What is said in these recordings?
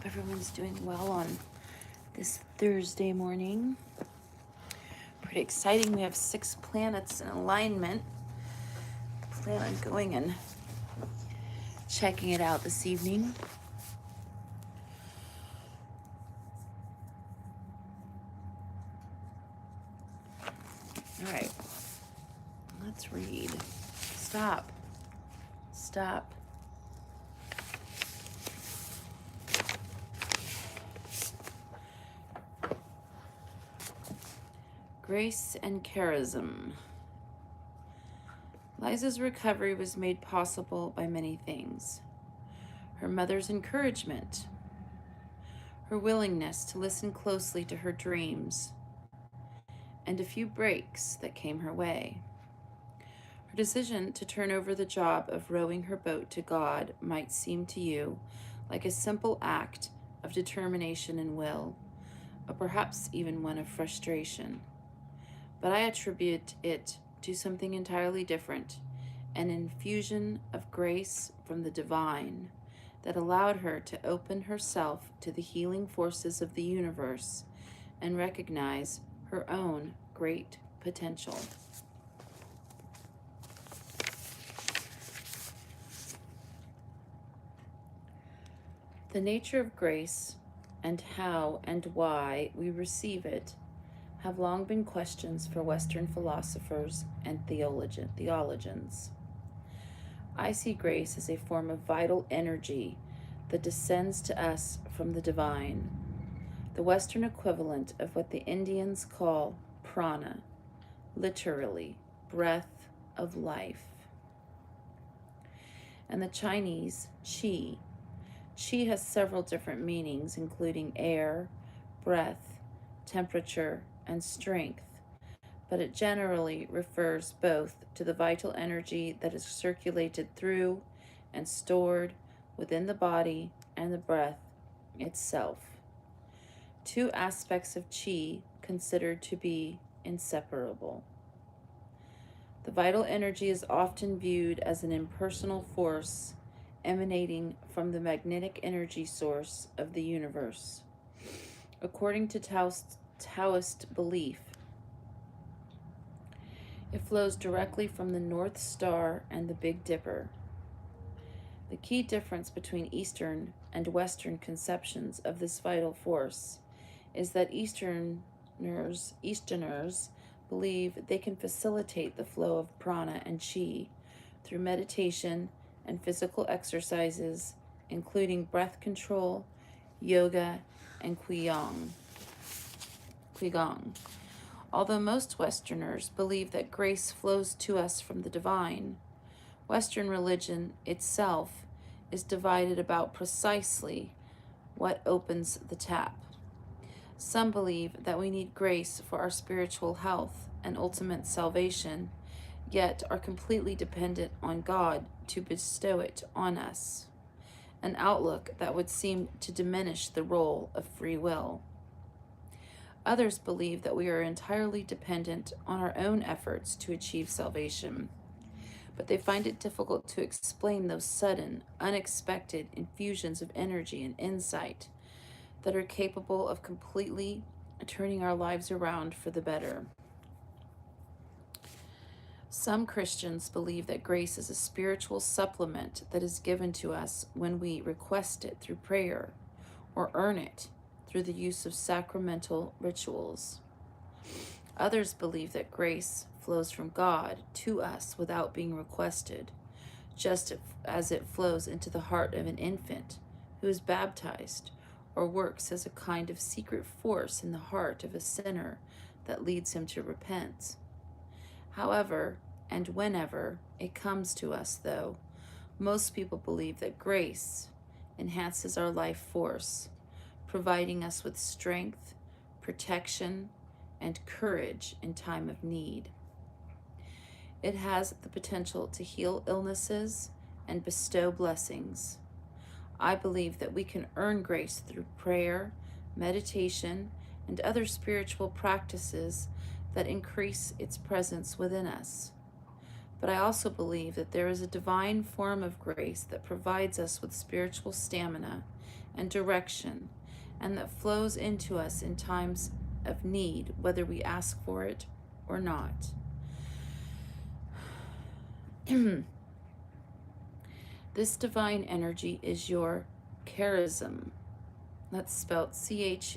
everyone's doing well on this Thursday morning. Pretty exciting. We have 6 planets in alignment. Plan on going and checking it out this evening. All right, let's read. Stop. Grace and charism. Liza's recovery was made possible by many things. Her mother's encouragement, her willingness to listen closely to her dreams, and a few breaks that came her way. Her decision to turn over the job of rowing her boat to God might seem to you like a simple act of determination and will, or perhaps even one of frustration. But I attribute it to something entirely different, an infusion of grace from the divine that allowed her to open herself to the healing forces of the universe and recognize her own great potential. The nature of grace and how and why we receive it have long been questions for Western philosophers and theologians. I see grace as a form of vital energy that descends to us from the divine, the Western equivalent of what the Indians call prana, literally, breath of life, and the Chinese qi. Qi has several different meanings, including air, breath, temperature, and strength, but it generally refers both to the vital energy that is circulated through and stored within the body and the breath itself. 2 aspects of qi considered to be inseparable. The vital energy is often viewed as an impersonal force emanating from the magnetic energy source of the universe. According to Taoist belief, it flows directly from the North Star and the Big Dipper. The key difference between Eastern and Western conceptions of this vital force is that Easterners believe they can facilitate the flow of prana and qi through meditation and physical exercises, including breath control, yoga, and qigong. Although most Westerners believe that grace flows to us from the divine, Western religion itself is divided about precisely what opens the tap. Some believe that we need grace for our spiritual health and ultimate salvation, yet are completely dependent on God to bestow it on us, an outlook that would seem to diminish the role of free will. Others believe that we are entirely dependent on our own efforts to achieve salvation, but they find it difficult to explain those sudden, unexpected infusions of energy and insight that are capable of completely turning our lives around for the better. Some Christians believe that grace is a spiritual supplement that is given to us when we request it through prayer or earn it through the use of sacramental rituals. Others believe that grace flows from God to us without being requested, just as it flows into the heart of an infant who is baptized, or works as a kind of secret force in the heart of a sinner that leads him to repent. However, and whenever it comes to us, though, most people believe that grace enhances our life force, providing us with strength, protection, and courage in time of need. It has the potential to heal illnesses and bestow blessings. I believe that we can earn grace through prayer, meditation, and other spiritual practices that increase its presence within us. but I also believe that there is a divine form of grace that provides us with spiritual stamina and direction, and that flows into us in times of need, whether we ask for it or not. This divine energy is your charism. That's spelled charism,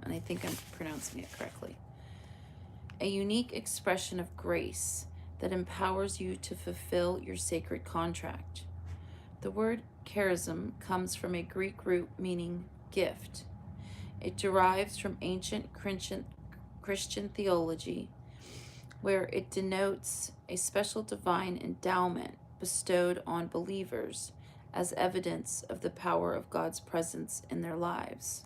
and I think I'm pronouncing it correctly. A unique expression of grace that empowers you to fulfill your sacred contract. The word charism comes from a Greek root meaning gift. It derives from ancient Christian theology, where it denotes a special divine endowment bestowed on believers as evidence of the power of God's presence in their lives.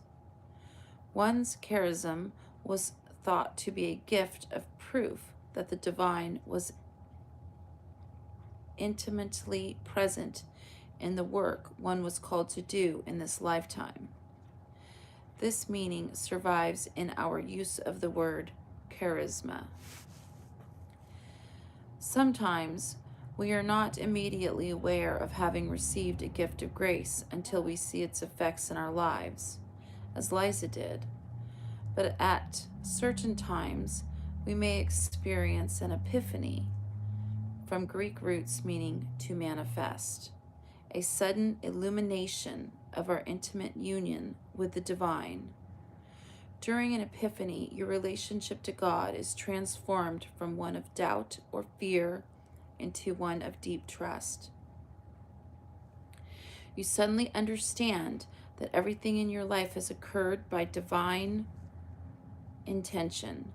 One's charism was thought to be a gift of proof that the divine was intimately present in the work one was called to do in this lifetime. This meaning survives in our use of the word charisma. Sometimes we are not immediately aware of having received a gift of grace until we see its effects in our lives, as Liza did. But at certain times, we may experience an epiphany, from Greek roots meaning to manifest, a sudden illumination of our intimate union with the divine. During an epiphany, your relationship to God is transformed from one of doubt or fear into one of deep trust. You suddenly understand that everything in your life has occurred by divine intention,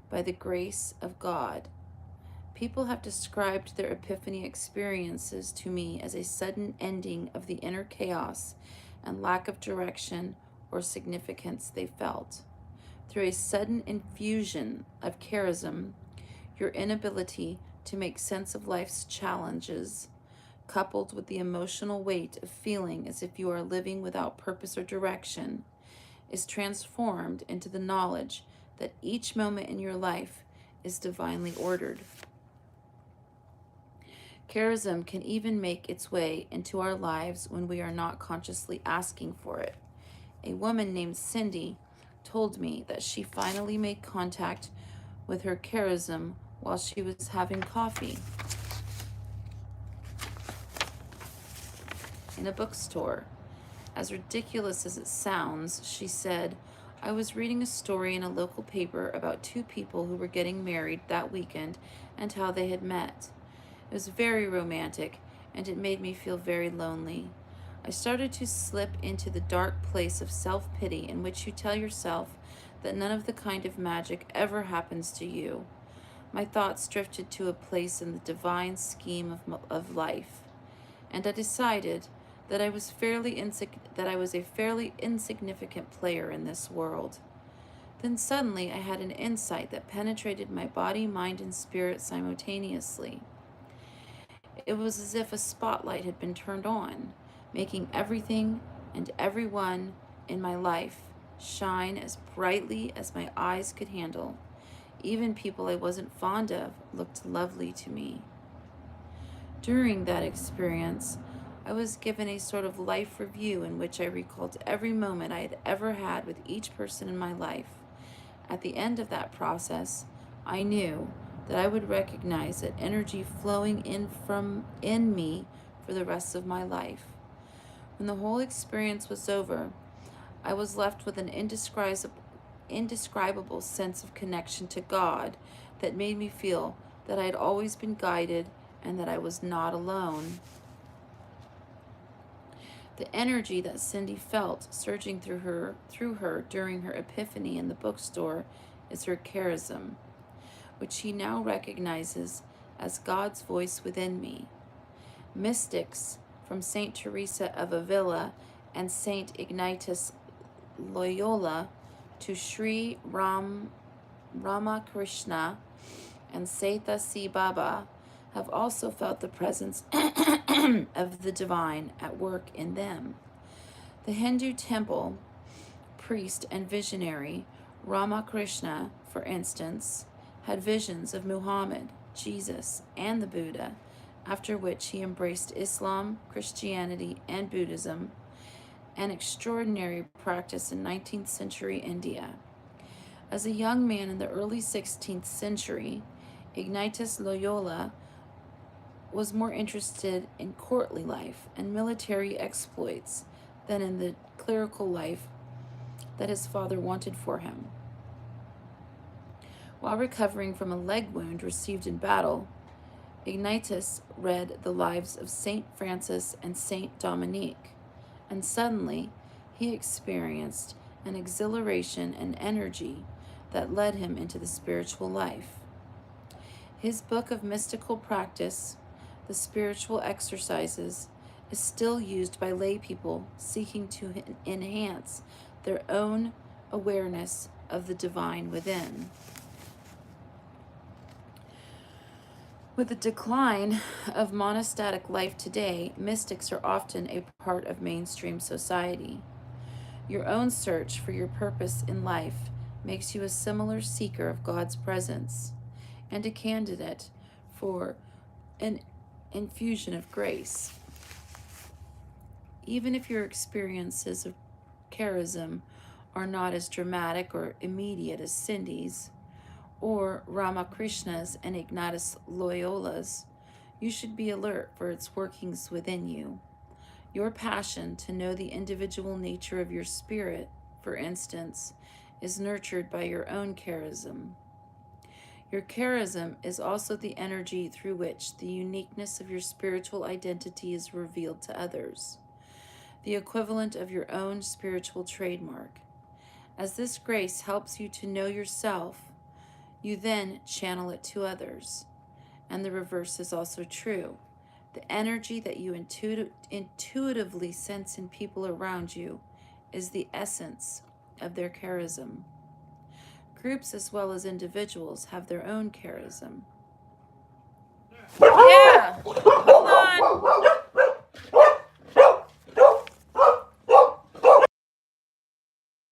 by the grace of God. People have described their epiphany experiences to me as a sudden ending of the inner chaos and lack of direction or significance they felt. Through a sudden infusion of charism, your inability to make sense of life's challenges, coupled with the emotional weight of feeling as if you are living without purpose or direction, is transformed into the knowledge that each moment in your life is divinely ordered. Charism can even make its way into our lives when we are not consciously asking for it. A woman named Cindy told me that she finally made contact with her charism while she was having coffee in a bookstore. As ridiculous as it sounds, she said, I was reading a story in a local paper about two people who were getting married that weekend and how they had met. It was very romantic, and it made me feel very lonely. I started to slip into the dark place of self-pity in which you tell yourself that none of the kind of magic ever happens to you. My thoughts drifted to a place in the divine scheme of life, and I decided that I was a fairly insignificant player in this world. Then suddenly I had an insight that penetrated my body, mind, and spirit simultaneously. It was as if a spotlight had been turned on, making everything and everyone in my life shine as brightly as my eyes could handle. Even people I wasn't fond of looked lovely to me. During that experience, I was given a sort of life review in which I recalled every moment I had ever had with each person in my life. At the end of that process, I knew that I would recognize that energy flowing in me for the rest of my life. When the whole experience was over, I was left with an indescribable sense of connection to God that made me feel that I had always been guided and that I was not alone. The energy that Cindy felt surging through her during her epiphany in the bookstore is her charism, which she now recognizes as God's voice within me. Mystics from Saint Teresa of Avila and Saint Ignatius Loyola to Sri Ramakrishna and Satya Sai Baba have also felt the presence of the divine at work in them. The Hindu temple priest and visionary Ramakrishna, for instance, had visions of Muhammad, Jesus and the Buddha, after which he embraced Islam, Christianity, and Buddhism, an extraordinary practice in 19th century India. As a young man in the early 16th century, Ignatius Loyola was more interested in courtly life and military exploits than in the clerical life that his father wanted for him. While recovering from a leg wound received in battle, Ignatius read the lives of Saint Francis and Saint Dominique, and suddenly he experienced an exhilaration and energy that led him into the spiritual life. His book of mystical practice, The Spiritual Exercises, is still used by lay people seeking to enhance their own awareness of the divine within. With the decline of monastic life today, mystics are often a part of mainstream society. Your own search for your purpose in life makes you a similar seeker of God's presence and a candidate for an infusion of grace. Even if your experiences of charism are not as dramatic or immediate as Cindy's, or Ramakrishna's and Ignatius Loyola's, you should be alert for its workings within you. Your passion to know the individual nature of your spirit, for instance, is nurtured by your own charism. Your charism is also the energy through which the uniqueness of your spiritual identity is revealed to others, the equivalent of your own spiritual trademark. As this grace helps you to know yourself, you then channel it to others. And the reverse is also true. The energy that you intuitively sense in people around you is the essence of their charism. Groups as well as individuals have their own charism. Yeah, hold on.